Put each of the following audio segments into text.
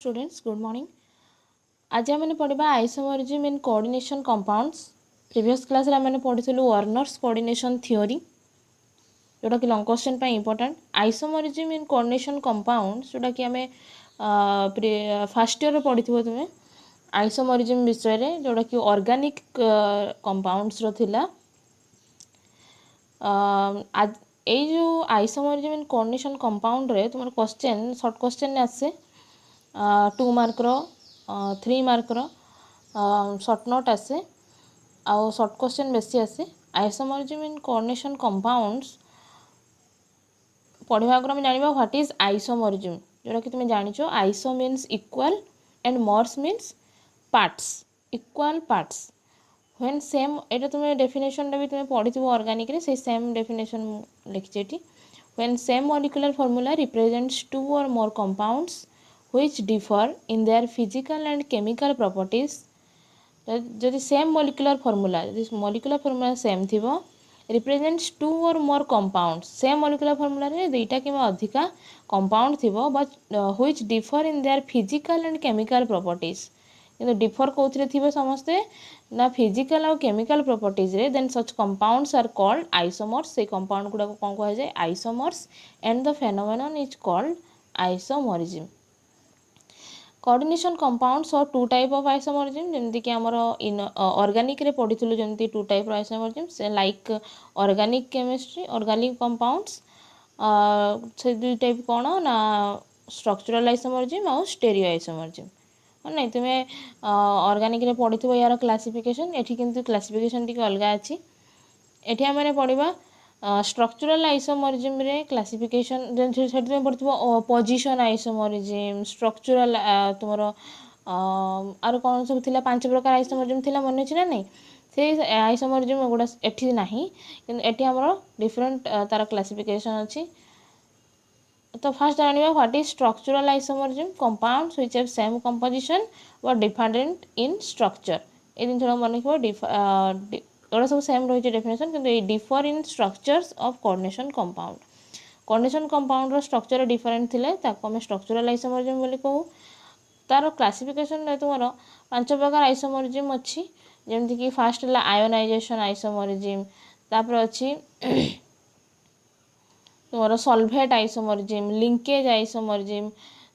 Students, good morning. आज आम पढ़ा isomerism in coordination compounds. Previous class रे आम पढ़ी वर्नर्स कोऑर्डिनेशन थ्योरी जोटा कि लॉन्ग क्वेश्चन पे important. Isomerism in coordination compounds जोटा कि आम फर्स्ट ईयर पढ़ी तुम्हें आइसोमरिज्म विषय रे जोटा कि ऑर्गेनिक कंपाउंड्स रो थिला. आज ये जो आइसोमरिज्म इन कोऑर्डिनेशन कंपाउंड रे तुम क्वेश्चन शॉर्ट क्वेश्चन आसे 2 मार्क रो 3 मार्क रो शॉर्ट नोट आसे आउ शॉर्ट क्वेश्चन बेसी आसे. आइसोमरिज्म इन कोऑर्डिनेशन कंपाउंड्स पढ़ा आगे आम जाना व्हाट इज आइसोमरिज्म जोटा कि तुम जान iso means equal and MERS means parts equal parts. When same एटा तुम डेफिनेशन भी तुम पढ़ी ऑर्गेनिक रे से सेम डेफिनेशन लिखी ये. When same molecular formula represents two or more compounds which differ in their physical and chemical properties. जदि same molecular formula same थिबो represents two or more compounds same molecular formula रे दुईटा कि अधिका compound थिबो but which differ in their physical and chemical properties. किंतु differ कोथरे थिबे समस्ते ना फिजिकल और केमिकल प्रॉपर्टीज रे. Then such compounds are called isomers. से कंपाउंड गुडा को कोन कहा जाय isomers and the phenomenon is called isomerism. Coordination compounds और टू टाइप ऑफ आइसोमरिज्म जमती कि आमर इन ऑर्गेनिक रे पढ़ी जमती टू टाइप आइसोमरिज्म से like organic chemistry organic compounds से दुई टाइप कौन ना स्ट्रक्चरल आइसोमरिज्म और स्टेरियो आइसोमरिज्म. नहीं तुम्हें ऑर्गेनिक रे पढ़ी यार क्लासिफिकेशन एठी किंतु क्लासिफिकेशन टी अलग अच्छी. एठी आम पढ़ा स्ट्रक्चरल आइसोमरिज्म रे क्लासिफिकेशन से तुम पढ़ो पोजिशन आइसोमरिज्म स्ट्रक्चरल तुम आर कौन सब थिला 5 प्रकार आइसोमरिज्म थिला मन अच्छी ना नहीं से आइसोमरिज्म गुड़ा एठी नहीं कि एठी हमर डिफरेंट तार क्लासिफिकेशन अच्छी. तो फर्स्ट जानिबा what is structural isomerism compounds which have same composition but different in structure. ए दिन थोड़ा मन रखिबो एगुड़ा सब सेम रही डेफिनेशन किंतु ये differ in structures of coordination compound. Coordination compound रो स्ट्रक्चर डिफरेंट थिले ताको हम स्ट्रक्चरल आइसोमरिज्म बोली कहू. तार क्लासिफिकेशन रे तुमरो 5 प्रकार आइसोमरिज्म अच्छी जेमति कि फर्स्ट है आयोनाइजेशन आइसोमरिज्म. तापर अच्छी तुमरो सॉल्वेट आइसोमरिज्म लिंकेज आइसोमरिज्म.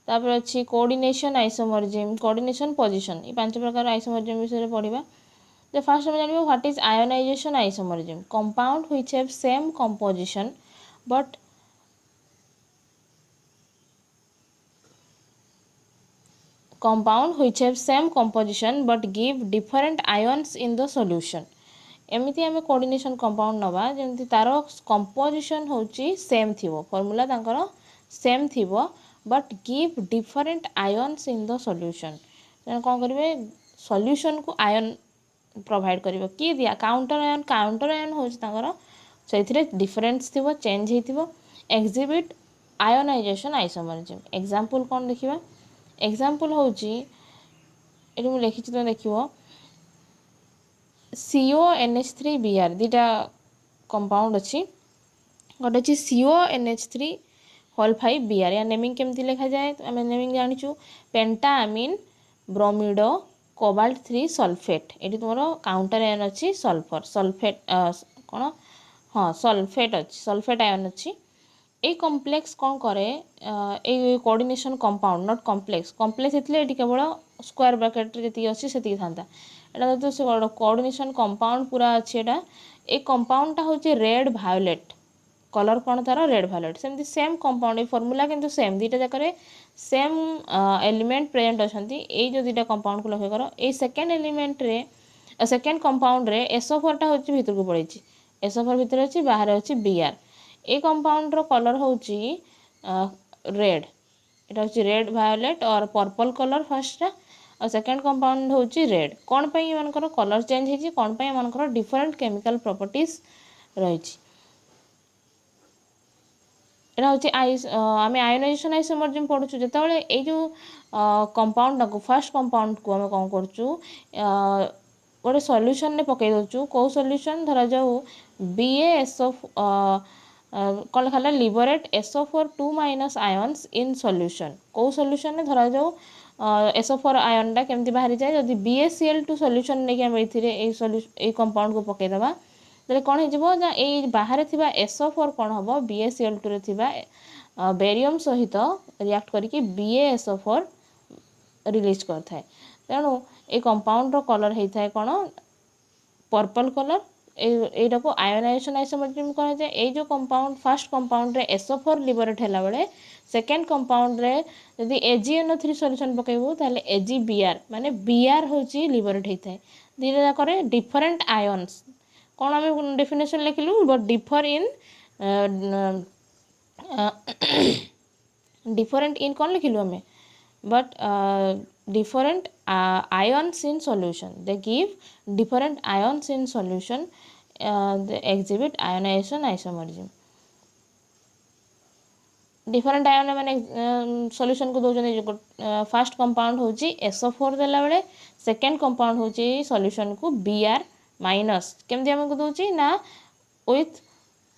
तापर अच्छी कोऑर्डिनेशन आइसोमरिज्म कोऑर्डिनेशन पोजीशन. ये 5 प्रकार आइसोमरिज्म विषय पढ़ा. The first we जानबो what is ionization isomerism. Compound which have same composition but give different ions in the solution. एमिति आमे कोऑर्डिनेशन कंपाउंड नबा जेमति तारो कंपोजिशन होची सेम थिबो फार्मूला तांकर सेम थिबो but give different ions in the solution. तेन कोन करिवे सॉल्यूशन को आयन प्रोवाइड करिवो कि दिया काउंटर आयन होची तांकर सेथिरे डिफरेंस थिबो चेंज हेतिबो. Exhibit ionisation isomerism. एग्जांपल कोन देखिबा एग्जांपल होची एठी मु लिखि छि तो देखिबो CONH3Br दिटा कंपाउंड अछि गोटे अछि CONH3 होल 5Br. या नेमिंग केमति लिखा जाय तो हमें नेमिंग जानिछु पेंटाअमीन ब्रोमिडो कोबाल्ट 3 सल्फेट. ये तुम काउंटर आयन अच्छी सल्फर सल्फेट कौन हाँ सल्फेट अच्छी सल्फेट आयन अच्छी. ये कॉम्प्लेक्स कौन करे ये कोऑर्डिनेशन कंपाउंड नॉट कॉम्प्लेक्स ये केवल स्क्वायर ब्रैकेट जी अच्छी से था एटा तो से कोऑर्डिनेशन कंपाउंड पूरा अच्छी. एटा ए कंपाउंडटा हूँ रेड भायोलेट कलर कौन तार रेड भायोलेट सेमती सेम कंपाउंड ये फॉर्मूला किंतु सेम दुईटा जाकर सेम एलिमेंट प्रेजेंट अच्छा. ये जो दुईटा कंपाउंड को लक्ष्य कर ये सेकेंड एलिमेंट रे सेकेंड कंपाउंड रे SO4 हूँ भितर को पड़े SO4 भितर अच्छी बाहर अच्छी Br. ये कंपाउंड रो कलर हूँ रेड एटा हूँ रेड भायोलेट और पर्पल कलर फर्स्ट और सेकेंड कंपाउंड हूँ रेड. कौन पे एमानकर कलर चेंज होती कौन पे एमानकर डिफरेंट केमिकल प्रॉपर्टीज रही. एटा हूँ आम आयोनाइजेशन आइसोमरिज्म पढ़ुचु जिते ये जो कंपाउंड को फर्स्ट कंपाउंड को आम कौन करूँ गोटे सॉल्यूशन ने पकई दउचु. कौ सॉल्यूशन धरा जाऊ BaSO कौन लिखा liberate SO4 minus ions in solution कौ सॉल्यूशन धरा जाऊ SO4 आयनटा केमती बाहरी जाए जदि BaCl2 सॉल्यूशन नहीं ये कंपाउंड को पकईदबा तेरे कौन हो बाहर थिबा SO4 कौन हम BaCl2 रे थिबा बेरियम सहित रिएक्ट करके BaSO4 रिलीज करथाए तेणु ये कंपाउंड रो कलर होता है कौन पर्पल कलर एटा को आयोनाइजेशन आइसोमरिज्म कहा जाए ये जो कंपाउंड फर्स्ट कंपाउंड रे SO4 लिबरेट हैला बेले सेकेंड कंपाउंड रे यदि AgNO3 सॉल्यूशन पकेबो ताले AgBr माने Br होची लिबरेट होता है धीरे जाकर डिफरेंट आयन्स कौन आम डेफिनेशन लिखिलु but differ in different in कौन लिखिलु आम but different ions in solution they give different ions in solution they exhibit ionization isomerism different ion माने solution को दोजन फर्स्ट कंपाउंड होची SO4 देला बेले सेकंड कंपाउंड होची solution को Br माइनस केमती हमको दोची ना with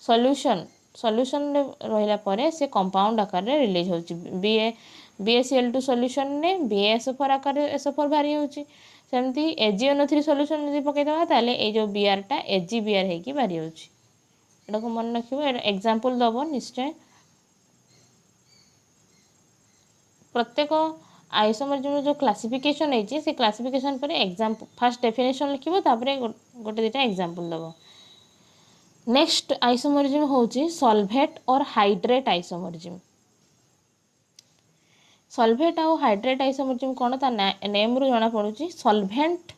solution रहिला परे से कंपाउंड आकार रे रिलीज होची BaCl2 सॉल्यूशन ने BaSO4 आकार SO4 बाहरी होची सेमती AgNO3 सॉल्यूशन यदि पकेदबा ताले ए जो Br टा AgBr हेकी बाहरी होची एटा को मन रखिबो एग्जांपल दबो निश्चय प्रत्येक आइसोमरिज्म जो क्लासिफिकेशन है से क्लासिफिकेशन पर एग्जांपल फर्स्ट डेफिनेशन लिखिबो तापरे गोटे दिटा एग्जांपल दबो नेक्स्ट आइसोमरिज्म होची सॉल्वेट और हाइड्रेट आइसोमरिज्म सॉल्वेट और हाइड्रेट आइसोमरिज्म कौन ता नेम रु जना पड़ुची सॉल्वेंट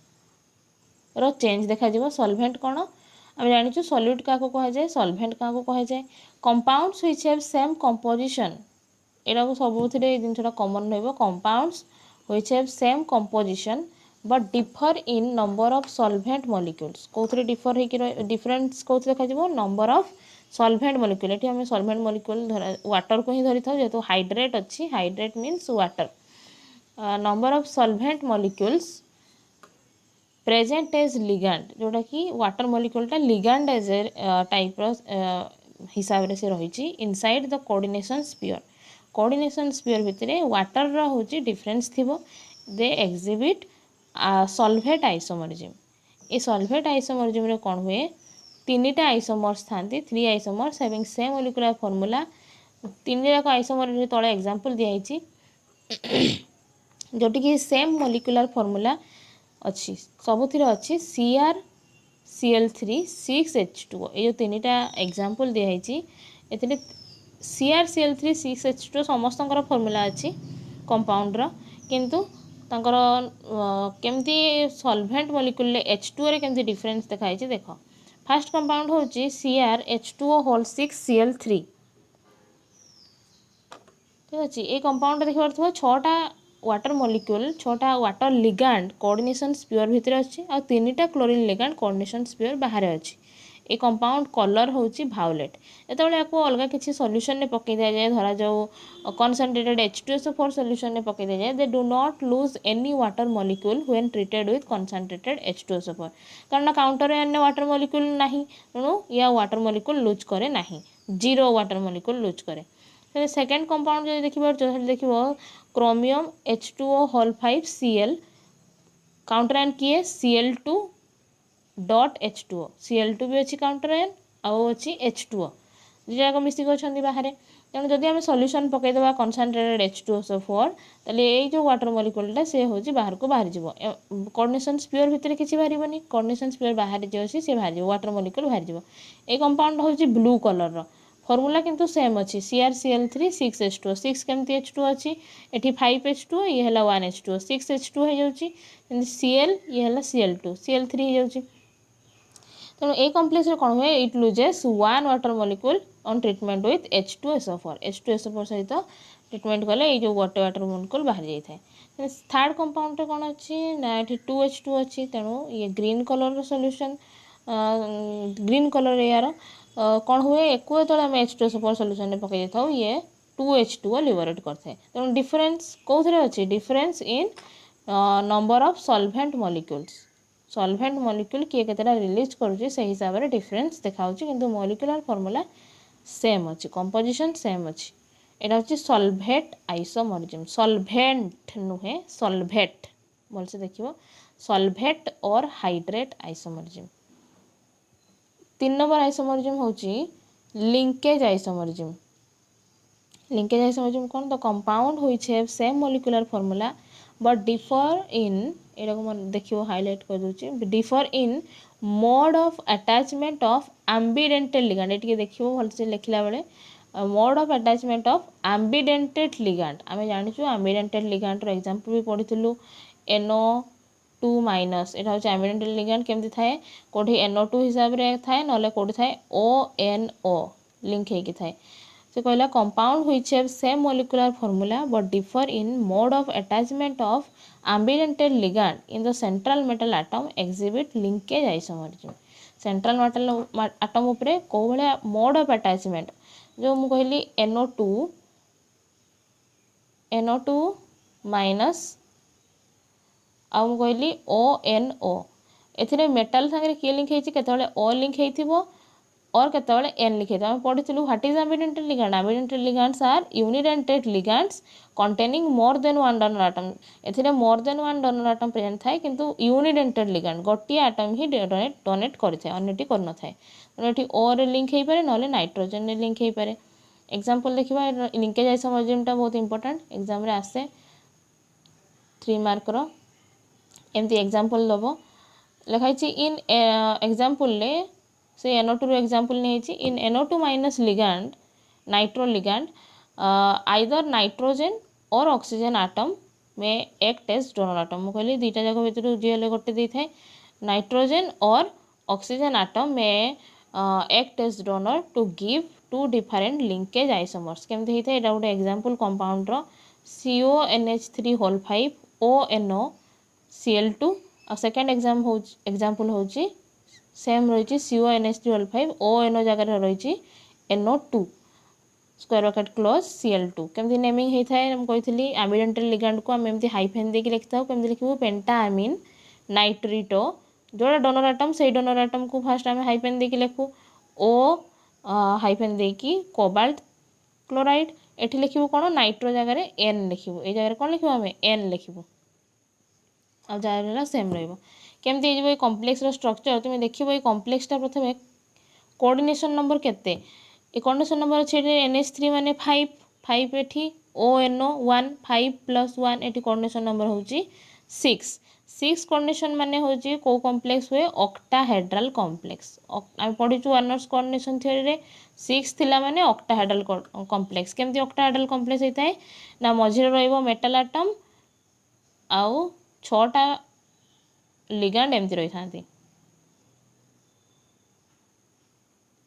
रो चेंज देखा जिवो सॉल्वेंट कौन आम जानिछु सॉल्यूट का को कहा जाए सॉल्वेंट का को कहा जाए compounds which have same composition एरा को सबुथिरे जिनछटा कॉमन रहइबो compounds which have same composition but differ in number of solvent molecules कोथरे डिफर हे कि डिफरेंस कोथ देखा जिवो नंबर ऑफ सॉल्वेंट मॉलिक्यूल ये आम सॉल्वेंट मॉलिक्यूल वाटर को ही धरी था जेहेतु हाइड्रेट अच्छी hydrate means water number of solvent molecules present as ligand जोटा कि वाटर मॉलिक्यूलटा लिगैंड एज ए टाइप हिसाब से रही इनसाइड द कोऑर्डिनेशन स्फीयर भितर वाटर रोचे डिफरेंस थिबो दे एक्जिबिट सॉल्वेट आइसोमरिज्म ये सॉल्वेट आइसोमरिज्म रे कौन हुए तीनटा आइसोमर्स थांती 3 isomers having same molecular formula तीन जाक आइसोमर तले एग्जांपल दिखाई जोटी कि सेम मॉलिक्यूलर फॉर्मूला अच्छी सबुथिर अच्छी CrCl3 6H2O ये जो तीनटा एग्जांपल दिखाई एथिरे CrCl3 6H2O समस्तଙ୍କର फॉर्मूला अच्छी कंपाउंड रो किंतु तांकर केमती सॉल्वेंट मॉलिक्यूल H2O रे केमती डिफरेंस देखाई देखो फर्स्ट कंपाउंड होची CrH2O होल 6Cl3 ठीक अच्छे ये कंपाउंड देखिबार थो 6टा वाटर मॉलिक्यूल 6टा वाटर लिगैंड कोऑर्डिनेशन स्फीयर भितर अच्छी आ 3टा क्लोरीन लिगैंड कोऑर्डिनेशन स्फीयर बाहर अच्छी ये कंपाउंड कलर होची वायोलेट जेतेबेले याको अलगा किसी सॉल्यूशन ने पकई दिया जाए धरा जाऊ कंसंट्रेटेड H2SO4 सॉल्यूशन ने पकई दिया जाए they do not lose any water molecule when treated with concentrated H2SO4 कारण काउंटर अन्य वाटर मॉलिक्यूल नहीं तेणु या वाटर मॉलिक्यूल लूज करे नहीं जीरो वाटर मॉलिक्यूल लूज करे सेकेंड कंपाउंड जो देखिबो chromium H2O whole 5Cl counter ion किए Cl2 डॉट H2O Cl2 भी अच्छी काउंटर आयन आउ अच्छी H2O दुजाक मिसिक अच्छा बाहर तेणु जदि आम सॉल्यूशन पकईदे कंसंट्रेटेड H2SO4 ताले ये जो वाटर मॉलिक्यूलटा से हूँ बाहर को बाहर जीवो कोऑर्डिनेशन स्फीयर भितर किसी बाहर कोऑर्डिनेशन स्फीयर बाहर जो अच्छी सी बाहर वाटर मॉलिक्यूल बाहर जीवो ये कंपाउंड हूँ ब्लू कलर फॉर्मूला किंतु सेम अच्छी CrCl3 6H2O 6 केमती H2O अच्छी एटी 5H2O ये है 1H2O 6H2O हो जाऊँगी Cl ये है Cl2 Cl3 हो जाऊँगी तेणु ए कम्प्लेक्स कौन हुए it loses 1 water molecule on treatment with H2SO4 सहित ट्रीटमेंट कले ये जो वाटर मॉलिक्यूल बाहर जाए थर्ड कंपाउंड कौन अच्छी ना ये 2H2 अच्छी तेणु ये green colour solution green colour यार कौन हुए एक आम H2SO4 सॉल्यूशन में पकई था ये 2H2O लिबरेट करते तेणु डिफरेंस कौन अच्छी difference in number of solvent molecule किए केतेटा रिलीज करुँचे से हिसाब से डिफरेंस देखा किंतु मॉलिक्यूलर फॉर्मूला सेम अच्छी कंपोजिशन सेम अच्छी एटा हूँ सल्फेट आइसोमरिज्म सल्भेंट नुहे सल्फेट भलसे देखिए सल्फेट और हाइड्रेट आइसोमरिज्म 3 नंबर आइसोमरिज्म होची लिंकेज आइसोमरिज्म लिंकेज आइसोमरिज्म कौन the compound which have same molecular formula but differ in एटा को देखियो हाईलाइट कर दूची differ in mode of attachment of ambidentate ligand एटी देखियो भलसे लिखला बेले mode of attachment of ambidentate ligand आमे जानिछु एम्बिडेंटेड लिगैंड रो एग्जांपल भी पढितलु NO2 माइनस एटा होचे एम्बिडेंटेड लिगैंड केमति थाए कोठी NO2 हिसाब रे थाए नले कोठी थाए ONO लिंक हेकी थाए से कहला compound which have same molecular formula but differ in mode of attachment of ambidentate ligand in the central metal atom exhibit linkage isomerism central metal atom उपरे को भले मोड ऑफ अटैचमेंट जो मु कहली NO2 minus आ मु कहली ONO एथिरे metal संगे के लिंक हेछि केतबेले O लिंक हेथिबो और केतबेले N लिखे आम पढ़िलु what is ambidentate ligand ambidentate ligands are unidentate ligands containing more than one donor atom एथिरे more than one donor atom present थाए किंतु यूनिडेंटेड लिगैंड गोटी एटम ही डोनेट करिथाय अन्यटी कर न थाए एठी O रे लिंक हेइ पारे नले नाइट्रोजन रे लिंक हेइ पारे एग्जांपल देखिबा लिंकेज आइसोमरिज्म टा बहुत इंपोर्टेंट एग्जाम रे आसे 3 मार्क रो एमती एग्जांपल दबो लिखाई इन एग्जांपल ले से NO2 रो एग्जांपल नहीं छि इन NO2 minus ligand nitro ligand either nitrogen और ऑक्सीजन एटम में एक्ट एज डोनर एटम मु कहली दुईटा जाक भितर जीएल गोटे दी थाए नाइट्रोजन और ऑक्सीजन एटम में act as donor to give to different linkage isomers केमते होता है एटा गोटे एग्जांपल कंपाउंड रो CONH3 होल 5 ONO Cl2 और सेकंड एग्जांपल होची सेम रही CONH3 होल 5 ONO जगह रही NO2 square bracket close Cl2 केमती नेमिंग होता है हम कही एम्बिडेंटेड लिगैंड को आम एमती हाइफेन देके लिखता हूँ केमती लिखू पेंटाअमीन नाइट्रिटो जोड़ा डोनर एटम से डोनर एटम को फास्ट आम हाइफेन देके लिखू O हाइफेन देकी कोबाल्ट क्लोराइड एठी लिखिबो कोन नाइट्रो जगह रे N लिखिबो ए जगह रे कोन लिखिबो हमें N लिखिबो आ जगह सेम रहइबो केमती हो कॉम्प्लेक्स रो स्ट्रक्चर तुम देखिबो ए कॉम्प्लेक्स टा प्रथमे कोऑर्डिनेशन नंबर केते ए कोऑर्डिनेशन नंबर अछि NH3 माने 5 एठी ONO 1 5 + 1 एठी कोऑर्डिनेशन नंबर होची 6 कोऑर्डिनेशन माने होची को कॉम्प्लेक्स हुए ऑक्टाहेड्रल कॉम्प्लेक्स हम पढिचु वार्नर्स कोऑर्डिनेशन थ्योरी रे 6 थिला माने ऑक्टाहेड्रल कॉम्प्लेक्स केमती ऑक्टाहेड्रल कॉम्प्लेक्स हेताय ना मझिरे रहइबो मेटल एटम आउ 6टा लिगैंड एमती रही थांती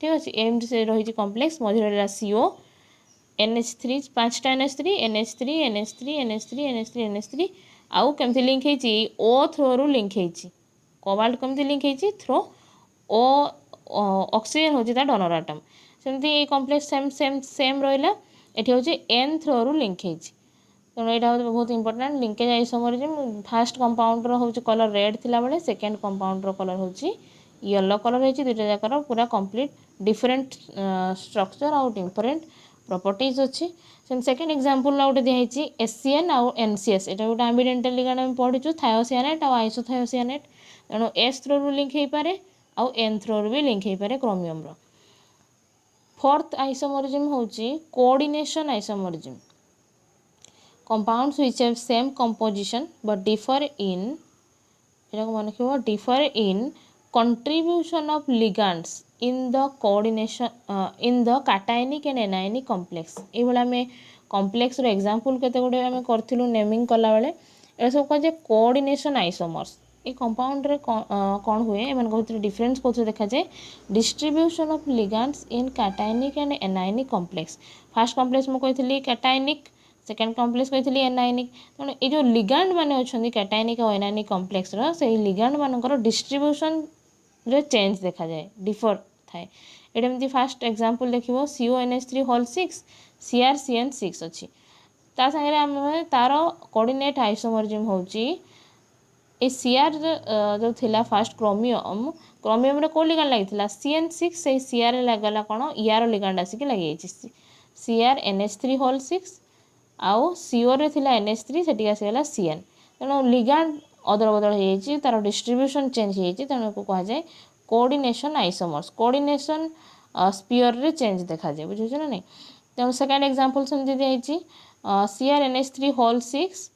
ठीक अच्छे एमती से रही कॉम्प्लेक्स मझिरे रहा CO NH3 5टा NH3 NH3 NH3 NH3 NH3 NH3 आउ केमती लिंक हेची O थ्रो रु लिंक हेची कोबाल्ट केमती लिंक हेची थ्रो O ऑक्सीजन होची ता डोनर एटम सेमती ए कॉम्प्लेक्स सेम रहिला एठी होची N थ्रो रु लिंक हेची तेणु यहाँ बहुत important linkage isomerism first compound रो होची कलर रेड थिला बेले सेकंड कंपाउंड रो कलर होची येलो कलर होची दुटा जाकर पूरा कंप्लीट डिफरेंट स्ट्रक्चर और डिफरेंट प्रॉपर्टीज अछि सेकंड एग्जांपल आउट दिया हेची SCN और NCS एटा गोटे एम्बिडेंटल लिगैंड हम पढिचु थायोसियानेट और आइसोथायोसियानेट तेणु S थ्रो रु लिंक हेइ पारे और N थ्रो रु भी लिंक हेइ पारे क्रोमियम रो फोर्थ आइसोमरिज्म होची coordination isomerism compounds which have same composition but differ in contribution of ligands in the coordination in the cationic and anionic complex ए वाला में complex रो example केते गुडे हमें करथिलु नेमिंग कला बेले ए सब कह जे कोऑर्डिनेशन आइसोमर्स ए कंपाउंड रे कोन हुए एमन को डिफरेंस को देखा जाए distribution of ligands in cationic and anionic complex first complex में कहथिली cationic सेकेंड कॉम्प्लेक्स कही एनायनिक तेणु ये जो लिगैंड माने अच्छे कैटायनिक और एनायनिक कॉम्प्लेक्स से लिगैंड मानकर डिस्ट्रीब्यूशन रे चेंज देखा जाए डिफर थाए एमती fast example देखिबो CONH3 whole 6 CrCN6 अच्छी ता संगे आम तार कोऑर्डिनेट आइसोमरिज्म होची ए सीआर जो थिला फास्ट क्रोमियम क्रोमियम रे को लिगांड लागिथिला CN6 से सीआर रे लागला कोन यार लिगांड आसी के लागि छि CrNH3 होल 6 आउ CO रे थिला NH3 सेठी आसी गला CN तेणु लिगांड अदल बदल हो तार डिस्ट्रीब्यूशन चेंज हो तेणु को कह जाए कोऑर्डिनेशन आइसोमर्स कोऑर्डिनेशन स्पीयर रे चेंज देखा जाए बुझे ना नहीं। तेणु सेकेंड एग्जांपल सेमती दिखाई CrNH3 होल 6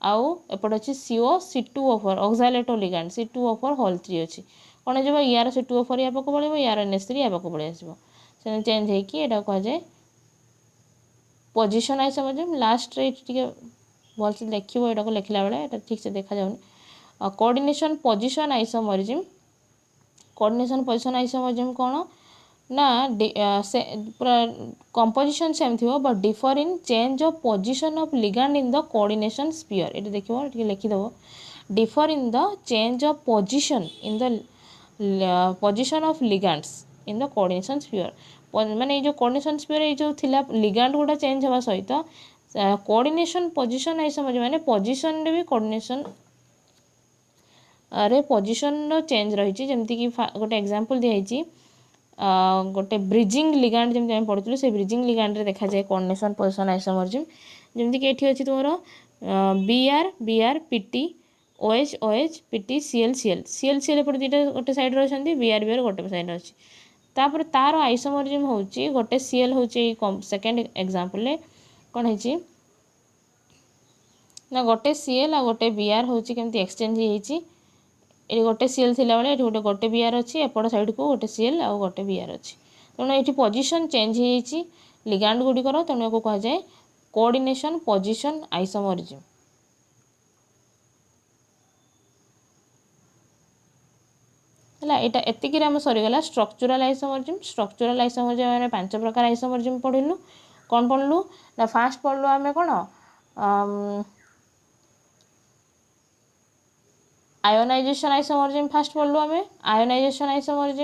आउ एपट अच्छी CO C2O4 ऑक्साइलेटो ligand C2O4 whole 3 अच्छी कौन जब यार C2O4 या पाक पड़े यार NH3 या पाक पड़े आसो से चेंज होटा कह जाए पोजिशन आइसोमर्स लास्ट रे टिके भलसे देखिए यहाँ को लिखला बेले ठीक से देखा जाऊनी coordination position isomerism coordination position isomerism कौन ना पूरा कंपोजिशन सेम थी but differ in change of position of ligand in the coordination sphere ये देखिए ये लिखिदेव differ in the change of position in the position of ligands in the coordination sphere माने जो कोऑर्डिनेशन स्पीयर ये जो थिला लिगांड गुडा चेंज होगा सहित कोऑर्डिनेशन पोजिशन आइसोमर्स माने पोजिशन रे भी कोऑर्डिनेशन अरे पोजिशन चेंज रही जमती कि गोटे एग्जांपल दिखाई गोटे ब्रिजिंग लिगांड जमी आम पढ़ुलू से ब्रिजिंग लिगांड रे देखा जाए कोऑर्डिनेशन पोजिशन आइसोमर्स जमती कि एठी अछि तुमरो BR PT OH PT CL एपटे दुटा गोटे साइड रही BR गोटे साइड अच्छी तापर तार आइसोमर्स होची गोटे CL होची सेकेंड एग्जांपल कौन है ना गोटे CL आ गोटे BR होची केमती एक्सचेंज होईची ये गोटे CL थिला बेले ये गोटे BR अच्छी एपट साइड को गोटे CL आ गोटे BR अच्छी तेणु ये पोजिशन चेंज होईची लिगांड गुड़िकर तेणु को कह जाए कोऑर्डिनेशन पोजिशन आइसोमर्स है यहाँ एतिक आम सरीगला स्ट्रक्चरल आइसोमर्स आम 5 प्रकार आइसोमर्स पढ़लु कौन पढ़लु ना फास्ट पढ़लु आम कौन आयोनाइजेशन आइसोमर्स फास्ट पढ़लु आम आयोनाइजेशन आइसोमर्स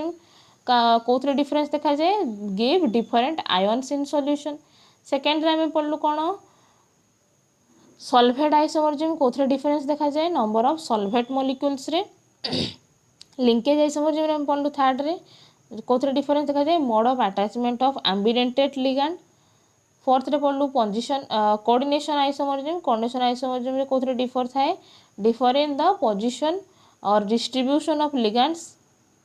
कौन डिफरेंस देखा जाए give different ions in solution second रे आम पढ़लु कौन सल्फेट आइसोमर्स कौन डिफरेंस देखा जाए नंबर ऑफ सल्फेट मॉलिक्यूल्स रे लिंकेज आइसोमर्स आम पढ़लु थर्ड रे कौन डिफरेंस देखा जाए mode of attachment of ambidentate ligand fourth रे पढ़लु पोजिशन कोऑर्डिनेशन आइसोमर्स कौन डिफर थाए डिफर इन द पोजिशन और distribution of ligands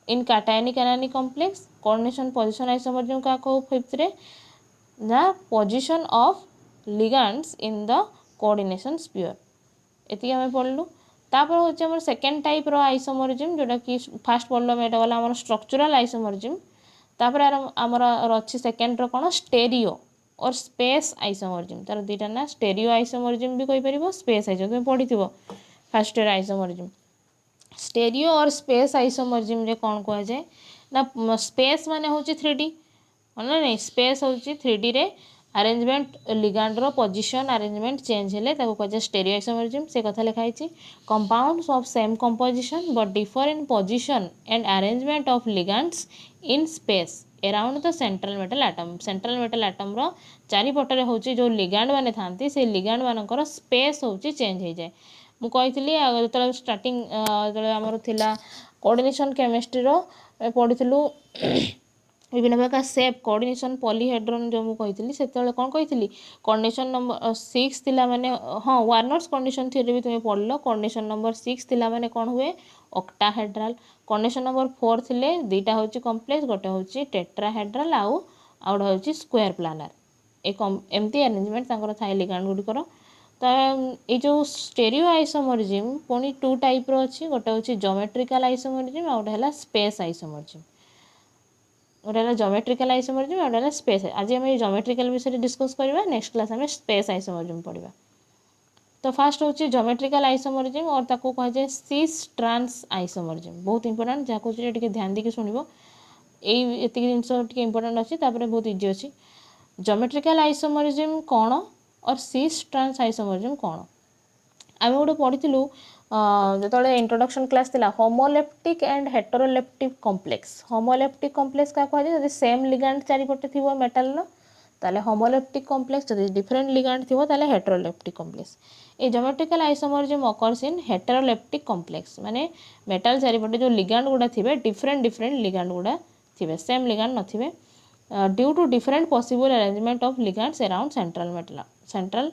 in cationic anionic complex coordination position isomers का कहू फिफ्थ रे the position of ligands in the coordination sphere एति आम पढ़लु तापर होचे हमर सेकेंड टाइप रो आइसोमर्स जोटा कि फास्ट पढ़लो एटा वाला हमर स्ट्रक्चरल आइसोमर्स तापर हमर अछि सेकेंड रो कोन स्टेरियो और स्पेस आइसोमर्स तार दुईटा ना स्टेरियो आइसोमर्स भी कहि परिबो स्पेस आइसोमर्स तुम पढ़िथिबो फर्स्ट ईयर आइसोमर्स स्टेरियो और स्पेस आइसोमर्स रे कोन कह जाए ना स्पेस माने होची 3D ना नहीं स्पेस होची 3D रे अरेंजमेंट लिगांड रो पोजीशन अरेंजमेंट चेंज हेले ताको कह जाए स्टेरियो आइसोमर्स से कथा लिखा है compounds of same composition but differ in position and arrangement of ligands in space around the central metal atom रो चारिपटे होची जो लिगांड माने थांती से लिगांड मानकर स्पेस होची चेंज हो जाए मु कहितली जो स्टार्टिंग जो आमर थिला कोऑर्डिनेशन केमिस्ट्री रो पढ़िथिलु विभिन्न प्रकार सेप कोऑर्डिनेशन पॉलीहेड्रॉन जो मु कहितली सेतेले कोन कहितली कोऑर्डिनेशन नंबर 6 थिला माने हां वार्नर्स कोऑर्डिनेशन थ्योरी भी तुमे पढ़लो कोऑर्डिनेशन नंबर 6 थिला माने कोन हुए ऑक्टाहेड्रल कोऑर्डिनेशन नंबर 4 थिले दुईटा होची कॉम्प्लेक्स गोटे होची टेट्राहेड्रल आउट होची स्क्वायर प्लानर ए एमती अरेंजमेंट तांकर थाई लिगांड गुडी करो तो ये जो स्टेरियो आइसोमर्स पुणी 2 टाइप रो अछि गोटे होची ज्योमेट्रिकल आइसोमर्स आ गोटे हला स्पेस आइसोमर्स गोटे ज्योमेट्रिकल आइसोमर्स आ गोटे स्पेस आज आम ज्योमेट्रिकल विषय डिस्कस करवा नेक्स्ट क्लास आम स्पेस आइसोमर्स पढ़ा तो फास्ट होची ज्योमेट्रिकल आइसोमर्स और ताको कह जाए सिस ट्रांस आइसोमर्स बहुत इंपोर्टेंट जहाँ कहे टिके ध्यान देके शुणव ये जिनस इंपोर्टेंट अच्छी बहुत इजी अच्छी ज्योमेट्रिकल आइसोमर्स कौन और सिस ट्रांस आइसोमर्स कौन आम गोटे पढ़ी जो इंट्रोडक्शन क्लास थिला homoleptic and heteroleptic complex homoleptic complex क्या कह सेम लिगांड चारिपटे थी मेटाल ताले होमोलेप्टिक कॉम्प्लेक्स, जदि डिफरेंट लिगैंड थिबो ताले heteroleptic complex. A geometrical isomerism occurs in heteroleptic complex, माने मेटल चारिपटे जो लिगैंड गुडा थिबे डिफरेंट डिफरेंट लिगैंड गुडा थिबे, सेम लिगैंड नथिबे, due to different possible arrangement of ligands around central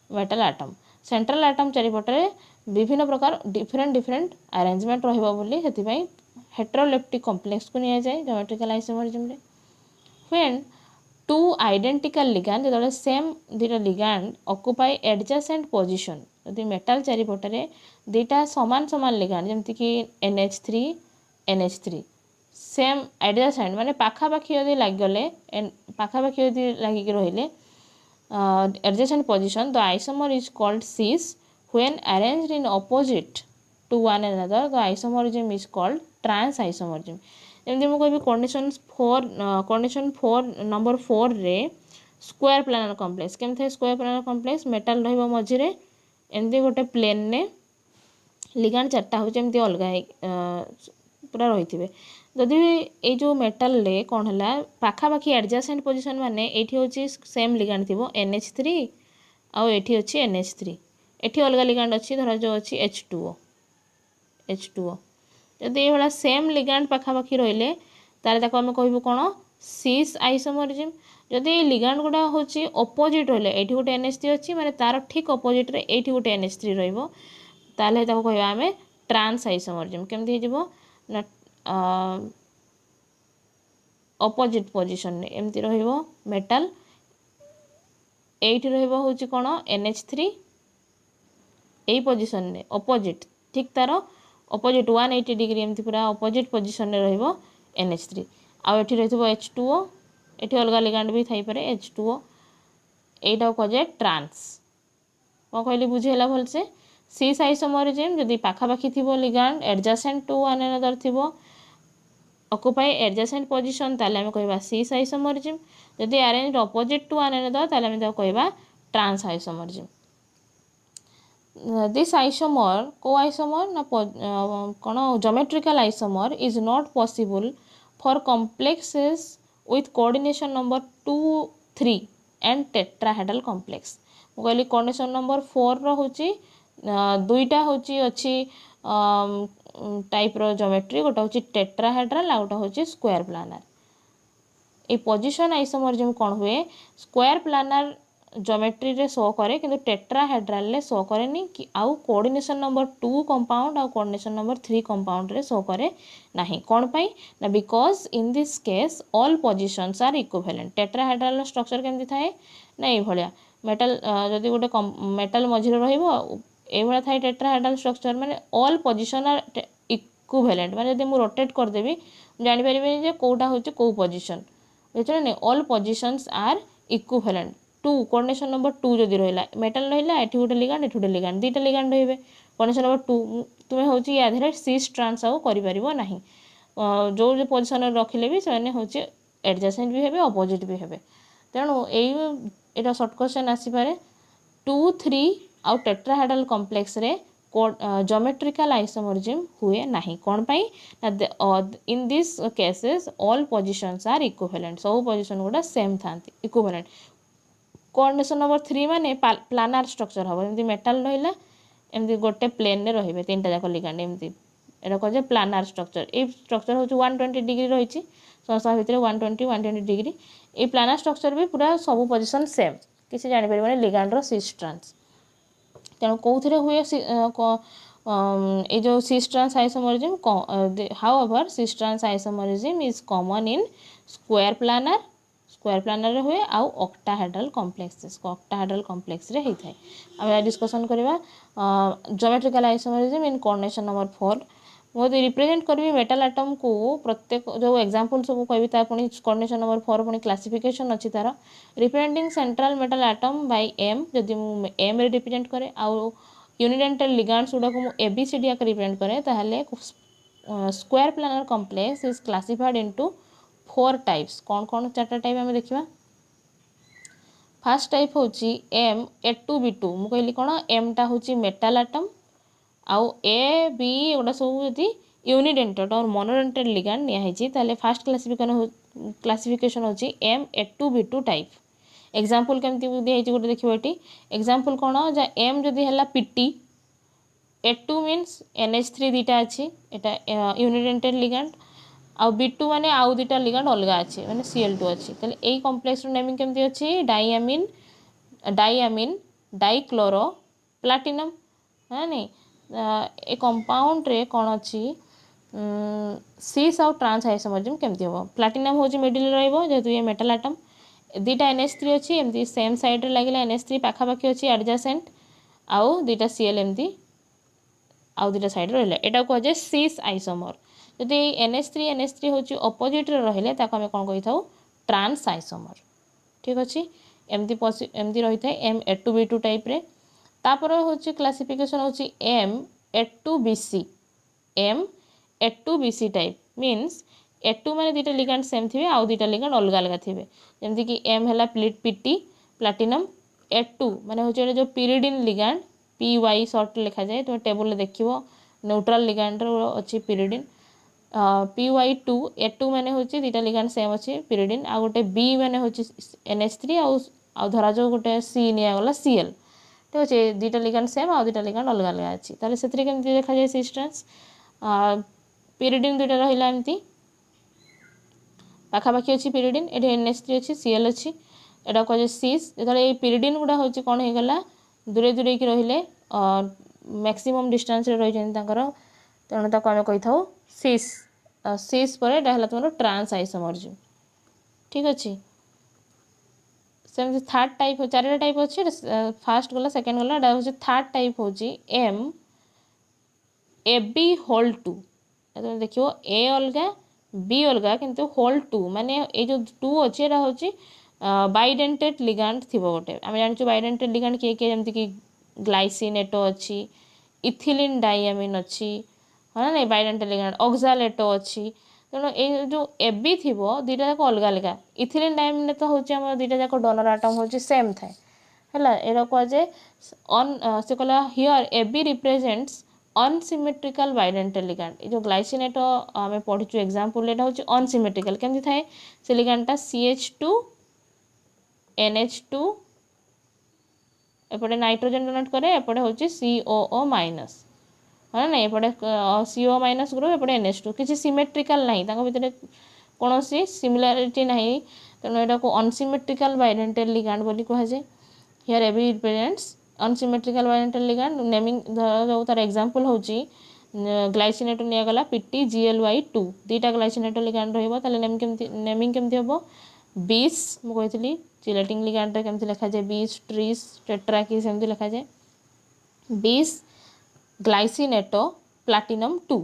metal atom. Central atom चारिपटे विभिन्न प्रकार डिफरेंट डिफरेंट अरेंजमेंट रहिबो बोली सेतिपई हेटेरोलेप्टिक कॉम्प्लेक्स को निया जाय ज्योमेट्रिकल आइसोमरिज्म रे। व्हेन टू आइडेंटिकल लिगैंड, जो सेम दुटा लिगैंड ऑक्युपाई एडजेसेंट पोजीशन, यदि मेटल चारिपटे दुटा समान समान लिगैंड जमती कि NH3 NH3 सेम एडजेसेंट माने पाखापाखी यदि लागले, पाखापाखी यदि लागिक रहिले adjacent position, the isomer is called cis. When arranged in opposite to one another, the isomerism is called trans isomerism. जमती मु कहबी कंडीशन 4 नंबर 4 रे स्क्वायर प्लानर कॉम्प्लेक्स केमथे, स्क्वायर प्लानर कॉम्प्लेक्स मेटल रहिबो मझिरे एमती गोटे प्लेन ने लिगैंड चारटा हो एमती अलग पूरा रही। जदि ये जो मेटल रे कौन है पाखापाखी एडजेसेंट पोजीशन माने एठी होची सेम लिगैंड थिबो NH3 आउ एठी अछि NH3, एठी अलग लिगैंड अछि धर जो अछि H2O। जदि ये वाला सेम लिगैंड पाखापाखी रहिले तारे ताको हम कहबो कोन सिस आइसोमरिज्म। जदि ये लिगैंड गुडा होची ऑपोजिट रहिले, एठी गोटे NH3 अछि माने तार ठीक ऑपोजिट रे एठी गोटे NH3 रहइबो, ताले ताको कहबा हमें ट्रांस आइसोमरिज्म। केमथि हिजबो ना ऑपोजिट पोजीशन ने एमती रहिबो मेटल, एठी रहिबो होची कोन NH3 एई पोजीशन ने ऑपोजिट, ठीक तार ऑपोजिट 180 डिग्री एमती पूरा ऑपोजिट पोजीशन ने रहिबो NH3, आ एठी रहिबो H2O, एठी अलग लिगैंड भी थाई पारे H2O, एटा कजे ट्रांस। को कहली बुझेला भलसे सिस आइसोमरिज्म जदि पाखापाखी थिबो ligand adjacent to one another थिबो ऑक्युपाई एडजेसेंट पोजीशन ताले हम कहबा सिस आइसोमरिज्म, जदि arranged opposite to one another ताले हम ताको कहबा ट्रांस आइसोमरिज्म। दिस आइसोमर को आइसोमर ना कोन geometrical isomer is not possible for complexes with coordination number 2 3 and tetrahedral complex. मु कहली कोऑर्डिनेशन नंबर 4 रो होची दुईटा होची अछि टाइप रो ज्योमेट्री, गोटा होची टेट्राहेड्रल आ गोटा होची स्क्वायर प्लानर। ए पोजीशन आइसोमरिज्म कोन हुए स्क्वायर प्लानर ज्योमेट्री रे शो करे किंतु टेट्राहेड्रल ले शो करे नी कि आउ कोऑर्डिनेशन नंबर 2 कंपाउंड आ कोऑर्डिनेशन नंबर 3 कंपाउंड रे शो करे नाही। कोन पई ना because in this case all positions are equivalent. Tetrahedral structure केमति थाए ना ए भलिया मेटल जदि गोटे मेटल मझिरे रहिबो ए भलिया थाए टेट्राहेड्रल स्ट्रक्चर माने ऑल पोजीशन आर इक्विवेलेंट, माने जदि मु रोटेट कर देबी जानि परिबे जे कोउटा होची को पोजीशन बुझले ने, all positions are equivalent. 2 coordination number 2 जदि रहिला मेटल रहिला एठी गोटे लिगैंड एठी गोटे लिगैंड दुईटा लिगैंड रहिबे, कोऑर्डिनेशन नंबर 2 तुमे होची या धरे सिस ट्रांस आउ करि परिबो नाही, जो जो पोजीशन रे रखिले भी सेने होची एडजेसेंट भी हेबे ऑपोजिट भी हेबे। तेणु एटा शॉर्ट क्वेश्चन आसी पारे 2 3 आउ टेट्राहेड्रल कॉम्प्लेक्स रे ज्योमेट्रिकल आइसोमरिज्म हुए नाही। कोन पई ना in this cases all positions are equivalent, सब पोजीशन गुडा सेम थांती इक्विवेलेंट। कोऑर्डिनेशन नंबर 3 माने प्लानर स्ट्रक्चर हबो, एमती मेटल रहिला एमती गोटे प्लेन ने रहिबे तीनटा जाक लिगैंड एमती, एटा कहे प्लानर स्ट्रक्चर। ए स्ट्रक्चर होची 120 डिग्री रहिची समस्त भितरे 120 डिग्री। ए प्लानर स्ट्रक्चर भी पूरा सब पोजीशन सेम, किसी जानि परिबने लिगैंड रो सिस ट्रांस। तेणु कोउथिरे हुए ए जो cis trans isomerism, however cis trans isomerism is common in square planar रे हुए आउ ऑक्टाहेड्रल कॉम्प्लेक्स रे हेथाय। हम डिस्कशन करबा geometrical isomerism in coordination number 4। मु रिप्रेजेंट करबी मेटल एटम को प्रत्येक जो एग्जांपल सब कहबी ता पुनी कोऑर्डिनेशन नंबर 4 पुनी क्लासिफिकेशन अछि तार representing central metal atom by M, जदि मु M रे रिप्रेजेंट करे आउ यूनिडेंटल लिगैंड्स गुडा को मु ABCD या रिप्रेजेंट करे ताहले square planar complex is classified into 4 types. कौन कौन 4टा टाइप हमें देखिबा। फर्स्ट टाइप होची M A2B2। मु कहली कोन M टा होची मेटल एटम आउ A B ओडा सब यदि यूनिडेंटेड और मोनोडेंटेड लिगैंड निया हेची ताले फर्स्ट क्लासिफिकेशन होची M A2B2 टाइप। एग्जांपल केमती दिखाई गोटे देखिए ये एग्जांपल कौन जा एम जदि है पीटी A2 मीन्स NH3 दुटा अच्छी यहाँ यूनिडेंटेड लिगैंड आउ B2 माने आउ दुटा लिगैंड अलग अच्छे माने Cl2 अच्छी तेल यही कॉम्प्लेक्स नेमिंग केमती अच्छी डाइअमीन डाइअमीन डाइक्लोरो प्लाटिनम है नहीं ए कंपाउंड रे कौन अच्छी सीस आउ ट्रांस आइसोमरिज्म केमती हम प्लाटिनम हूँ मिडिल रेतु ये मेटाल आटम दुटा NH3 अच्छी एमती सेम साइड रे लगे NH3 पाखापाखि अच्छी एडजासेंट आउ दुटा Cl एमती आउ दुटा साइड रहा यहाँ कह जाए सीस आइसोमर जदि NH3 हूँ अपोजिट रहिले ताको आमे कौन कही था ट्रांस आइसोमर ठीक अच्छे एमती रही है M A2B2 टाइप रे तापर हूँ क्लासिफिकेशन हूँ M A2BC M A2BC type means A2 माने दुटा लिगैंड सेम थे आउ दुटा लिगैंड अलग अलग थे जमती कि M है पीटी प्लाटिनम A2 माने हूँ जो पिरिडिन लिगैंड PY सर्ट लिखा जाए तुम टेबल देखिए न्यूट्रल लिगैंड अच्छी पिरिडिन PY2 A2 माने हूँ दुटा लिगैंड सेम अच्छे पिरिडिन आ गोटे B माने हूँ NH3 आउ धरा जो गोटे C निगला Cl ठीक अच्छे दुटा लिगैंड सेम आउ दुटा लिगैंड अलग अलग अच्छी ताले से केमती देखा जाए सिस ट्रांस पिरिडिन दुटा रहा एमती पाखापाखि अच्छी पिरिडिन ये NH3 अच्छी Cl अच्छी यहाँ कह सीस जो ये पिरिडिन गुड़ा हूँ कौन होगा दूरे दूरे की रहिले मैक्सिमम डिस्टेंस रे रही तेणु ताको आमे कही था सीस सीस पर है तुम ट्रांस आइसोमरिज्म ठीक अच्छे सेमती थर्ड टाइप चार टाइप अच्छे फास्ट गला सेकेंड गला हूँ थर्ड टाइप हूँ M AB होल 2 तुम देखिए A अलगा B अलगा किंतु होल 2 माने ये जो 2 अच्छे हूँ बाइडेंटेड लिगैंड थी गोटे आम जानी बाइडेंटेड लिगैंड किए किए जमती कि ग्लाइसिनेटो अच्छी इथिलीन डाइअमीन अच्छी हाँ ना बाइडेंटेड लिगैंड ऑक्सालेटो अच्छी तेणु ये जो एबी थी दुटा जाक अलग अलग इथिलीन डाइअमीन तो हूँ आम दुटा जाक डोनर आटम हूँ सेम थाए है यहाँ कह जाए से कहला here AB represents unsymmetrical bidentate ligand जो ग्लाइसिनेटो आम पढ़ी एग्जांपल यहाँ हूँ अनसिमेट्रिकल केमती थाए से लिगैंडटा CH2 NH2 एपटे नाइट्रोजन डोनेट करे एपटे हूँ COO माइनस हाँ ना एपटे CO माइनस ग्रुप एपटे NH2 किसी सिमेट्रिकल ना भितर कौन सिमिलारिटी ना तेणु यहाँ को अनसिमेट्रिकल बाइडेंटेड लिगैंड बोली कहुए here AB represents unsymmetrical bidentate ligand naming जो तार एग्जांपल हूँ ग्लाइसिनेटो निगला PTGLY2 दुटा ग्लाइसिनेटो लिगैंड नेमिंग केमती हम 20 मुझे चिलेटिंग लिगैंड केमती लिखा जाए 20 ट्रीस टेट्राकिस एमती लिखा जाए 20 ग्लाइसिनेटो प्लाटिनम 2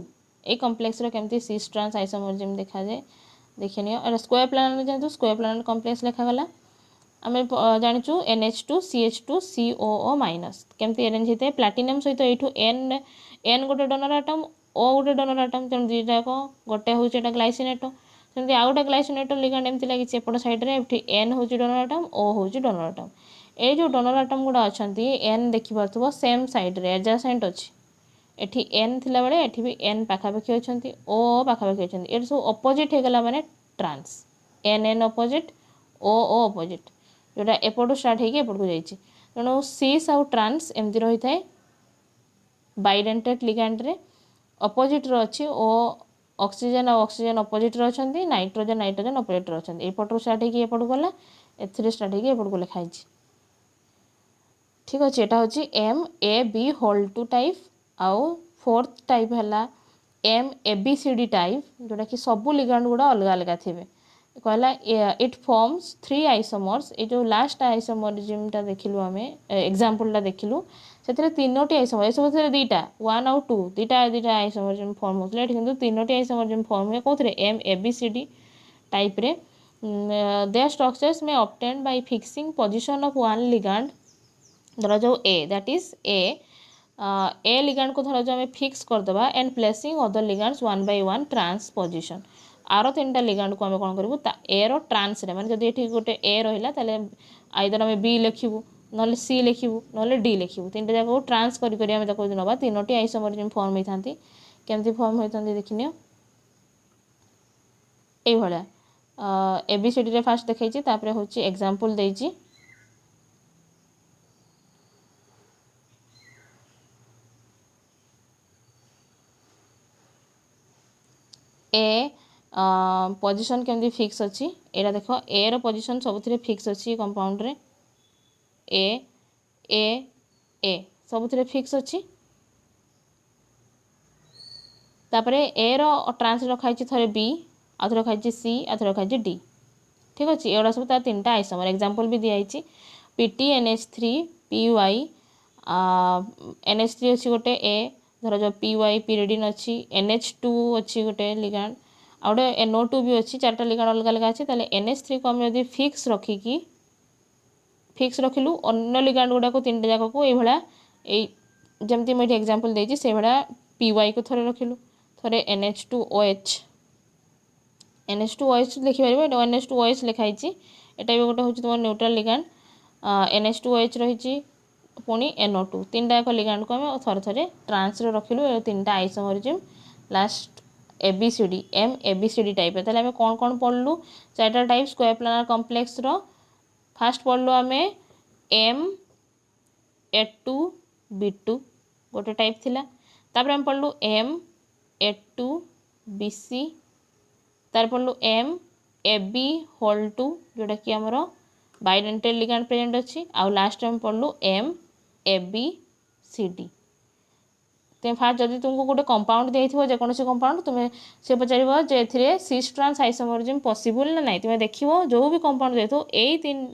ए कॉम्प्लेक्स केमती सिस ट्रांस आइसोमरिज्म देखा जाए देखिए स्क्वायर प्लानेट जातु स्क्वायर प्लानेट कॉम्प्लेक्स लिखागला आम जाचु NH2 CH2 COO माइनस केमती अरेंज होता है प्लाटिनम सहित ये N गोटे डोनर आटम O गोटे डोनर आटम तेणु दुईटा गोटे हूँ ग्लाइसिनेटो सेमती आउ गोटे ग्लाइसिनेटो लिगैंड एमती लगी एपट साइड रे N हूँ डोनर आटम O हूँ डोनर आटम ये जो डोनर आटम गुड़ा अच्छा N देखिपो सेम साइड रे एडजासेंट अच्छी एठी N थिला बेले एठी भी N पाखापाखि अच्छी O पाखापाखि अच्छी ये सब अपोजिट होगला माने trans N opposite O opposite जोटा एपटू स्टार्ट होगी एपट को जाइए तेणु सीस आउ ट्रांस एमती रही है बाइडेंटेड लिगैंड रे अपोजिट अच्छी ओ ऑक्सीजन और ऑक्सीजन अपोजिट अच्छा नाइट्रोजन नाइट्रोजन अपोजिट अच्छा एपटू स्टार्ट होगी एपट गला ए स्टार्ट होगी एपट को लिखाई ठीक अच्छे यहाँ हूँ MAB होल 2 टाइप आउ फोर्थ टाइप है MABCD टाइप जोटा कि सबू लिगैंड गुड़ा अलग अलग थे कहला इट फॉर्म्स 3 आइसोमर्स ये जो लास्ट आइसोमरिज्मटा देखिलु आम एग्जांपलटा देखिलु से तीनोटी आइसोमर ये सब दुईटा 1 और 2 दुईटा आइसोमरिज्म फॉर्म होता है किंतु तीनोटी आइसोमरिज्म फॉर्म हुए कौन MABCD टाइप रे their structures may obtained by fixing position of one ligand धर जो A that is A ligand को धर जो आम फिक्स करदे and placing other ligands 1 by 1 trans position आरो 3टा लिगैंड को आम कौन करूँ A रो ट्रांस रे माने जदि एठी गोटे A रहिला ताले आइदर आम B लिखिबू नले C लिखिबू नले D लिखिबू 3टा जाक ट्रांस करी करी आम ताको नबा तीनोटी आइसोमरिज्म फॉर्म होइथांती केमती फॉर्म होइथांती देखिनियो एई भला ABCD रे फास्ट देखैछि तापरे होछि एग्जांपल देइछि ए पोजीशन केमती फिक्स अच्छी एटा देख ए रो पोजीशन सबुथिरे फिक्स अच्छी कंपाउंड रे ए ए ए सबुथिरे फिक्स अच्छी तापरे ए रो ट्रांस रखाई थरे बी आ थरे रखाई सी आ थरे रखाई डी ठीक अच्छे एगुड़ा सब तार तीन आइसोमर एग्जांपल भी दिखाई पीटी NH3 PY NH3 अच्छी गोटे ए धर जो PY pyridine अच्छी NH2 अच्छी गोटे लिगांड आ गोटे NO2 भी अच्छी चार्टा लिगांड अलग अलग अच्छे ताले NH3 को हम यदि फिक्स रखिकी फिक्स रखिलु अन्य लिगांड गुड़ा को तीन जाक को ये जमती मुझे एग्जांपल देती से भाया PY को थोड़े रखिलु थोड़े NH2OH NH2OH लिखिपर NH2OH लिखाई एटा भी गोटे हूँ तुम न्यूट्रल लिगांड NH2OH रही पुणी NO2 तीन टाक लिगांड को आम थरे थरे ट्रांस रखिलु तीन टा isomerism last ABCD ABCD type ताले आम कौन कौन पढ़लु चार्टा टाइप स्क्वायर प्लानर कॉम्प्लेक्स रो फास्ट पढ़लु आम M A2B2 गोटे टाइप थिला तापर आम पढ़लु M A2BC तार पढ़लु MAB2 जोटा कि आमर बाइडेंटल लिगांड प्रेजेंट अच्छी आउ लास्ट टाइम पढ़लु MABCD ते फास्ट जदि तुमको गोटे कंपाउंड देइथिबो जेकोसी कंपाउंड तुम्हें से पचारिबो जे एथिरे सिस ट्रांस आइसोमरिज्म पॉसिबल ना नहीं तुम्हें देखिबो जो भी कंपाउंड देइथो एई तीन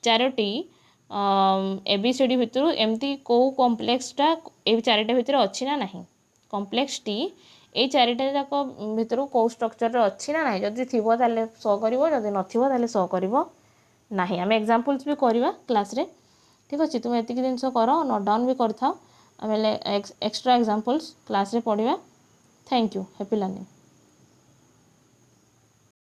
चारोटी ABCD भितर एमती को कॉम्प्लेक्सटा ए चारिटा भितर अच्छी ना नहीं कॉम्प्लेक्स टी ये चारिटा जाक भितर कौ स्ट्रक्चर अच्छी ना नहीं जदि थिबो ताले शो करिवो जदि नथिबो ताले शो करिवो नहीं आम एग्जांपल्स भी करवा क्लास रे ठीक अच्छे तुम एतिक जिनस कर नोट डाउन भी कर था आम एक्सट्रा एग्जांपल्स क्लास रे पढ़िबा थैंक यू हैप्पी लर्निंग।